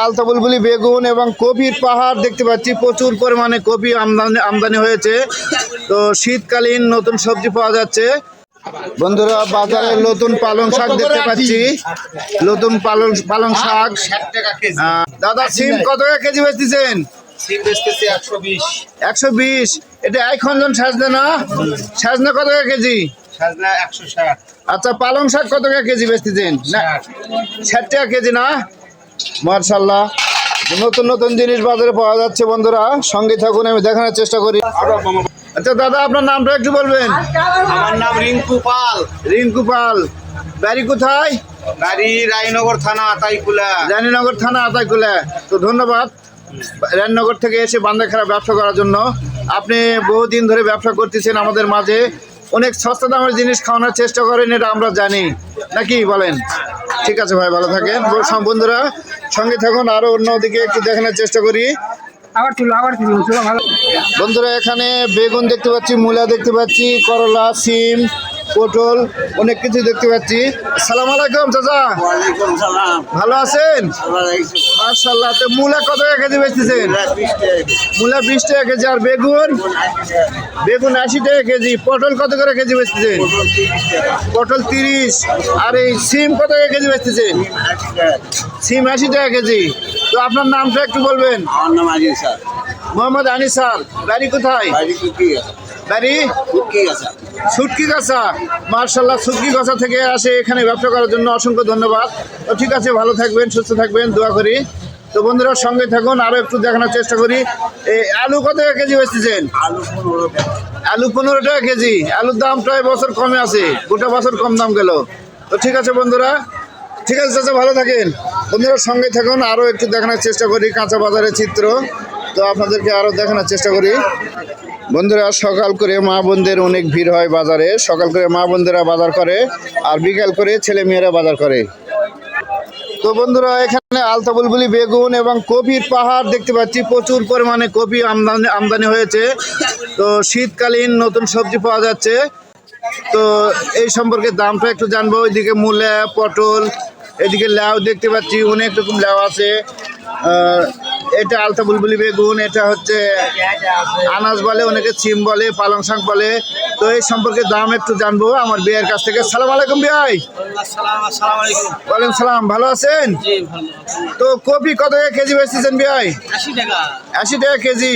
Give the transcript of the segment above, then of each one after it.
আলতা বুলবুলি বেগুন এবং কপির পাহাড় দেখতে পাচ্ছি। প্রচুর পরিমাণে কপি আমদানি হয়েছে। তো শীতকালীন নতুন সবজি পাওয়া যাচ্ছে। বন্ধুরা, বাজারে নতুন পালং শাক দেখতে পাচ্ছি। নতুন পালং শাক। দাদা, সিম কত টাকা কেজি বেচতেছেন? 120। এটা এখন সাজনা না? সাজনা কত টাকা কেজি? 160। আচ্ছা, পালং শাক কত টাকা কেজি বেচতেছেন? 60 টাকা কেজি না? মাশাআল্লাহ, নতুন নতুন জিনিস বাজারে পাওয়া যাচ্ছে। বন্ধুরা, সঙ্গে থাকুন, আমি দেখানোর চেষ্টা করি। আচ্ছা দাদা, আপনার নামটা একটু বলবেন? আমার নাম রিঙ্কু পাল। রিঙ্কু পাল। বাড়ি কোথায়? বাড়ি রায়নগর থানা আতাইকুলা। রানীনগর থানা আতাইকুলা। তো ধন্যবাদ রানীনগর থেকে এসে বান্দাখারা ব্যবসা করার জন্য। আপনি বহুদিন ধরে ব্যবসা করতেছেন আমাদের মাঝে। অনেক সস্তা দামের জিনিস খাওয়ানোর চেষ্টা করেন, এটা আমরা জানি, নাকি বলেন? ঠিক আছে ভাই, ভালো থাকেন। বন্ধুরা, সঙ্গে থাকুন, আরো অন্যদিকে একটু দেখানোর চেষ্টা করি। বন্ধুরা, এখানে বেগুন দেখতে পাচ্ছি, মূলা দেখতে পাচ্ছি, করলা, সিম, পটল, অনেক কিছু দেখতে পাচ্ছি। আসসালামু আলাইকুম চাচা। ওয়ালাইকুম সালাম। ভালো আছেন? মাশাআল্লাহ। তো মূলা কত টাকা কেজি বেচতেছেন? মূলা 20 টাকা কেজি। আর বেগুন? বেগুন 80 টাকা কেজি। পটল কত করে কেজি বেচতেছেন? পটল 30। আর এই সিম কত টাকা কেজি বেচতেছেন? সিম 80 টাকা কেজি। তো আপনার নামটা একটু বলবেন? আমার নাম আজিজ স্যার। মোহাম্মদ আনিস স্যার। বাড়ি কোথায়? বাড়ি সুটকি গাছা। মার্শাল্লাহ, সুটকি গাছা থেকে আসে এখানে ব্যবসা করার জন্য। অসংখ্য ধন্যবাদ। তো ঠিক আছে, ভালো থাকবেন, সুস্থ থাকবেন, দোয়া করি। তো বন্ধুরা, সঙ্গে থাকুন, আরো একটু দেখানোর চেষ্টা করি। এই আলু কত টাকা কেজি বেচতেছেন? আলু 15 টাকা কেজি। আলুর দাম প্রায় বছর কমে আছে, গোটা বছর কম দাম গেল। তো ঠিক আছে বন্ধুরা, ঠিক আছে চাচা, ভালো থাকেন। বন্ধুরা, সঙ্গে থাকুন, আরো একটু দেখানোর চেষ্টা করি কাঁচা বাজারের চিত্র। তো আপনাদেরকে আরো দেখানোর চেষ্টা করি। বন্ধুরা, সকাল করে মা বোনদের অনেক ভিড় হয় বাজারে। সকাল করে মা বোনদেরা বাজার করে, আর বিকাল করে ছেলে মেয়েরা বাজার করে। তো বন্ধুরা, এখানে আলতা বুলবুলি বেগুন এবং কপির পাহাড় দেখতে পাচ্ছি। প্রচুর পরিমাণে কপি আমদানি হয়েছে। তো শীতকালীন নতুন সবজি পাওয়া যাচ্ছে। তো এই সম্পর্কে দামটা একটু জানবো। ওইদিকে মূলা, পটল, এদিকে লাউ দেখতে পাচ্ছি, অনেক রকম লাউ আছে। এটা আলতা বুলবুলি বেগুন, এটা হচ্ছে আনাজ বলে, অনেকে সিম বলে, পালং শাক বলে। তো এই সম্পর্কে দাম একটু জানবো আমার বিয়ের কাছ থেকে। সালাম আলাইকুম ভাই। ওয়ালাইকুম সালাম। ভালো আছেন? তো কপি কত টাকা কেজি বেচতেছেন ভাই? 80 টাকা কেজি।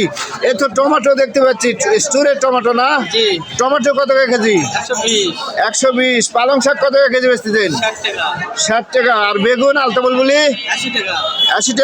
এই তো টমেটো দেখতে পাচ্ছি, স্টোরের টমেটো না? টমেটো কত টাকা কেজি? 120। পালং শাক কত টাকা কেজি বেচতেছেন? 60 টাকা। আর বেগুন আলতা বুলবুলি? 80 টাকা।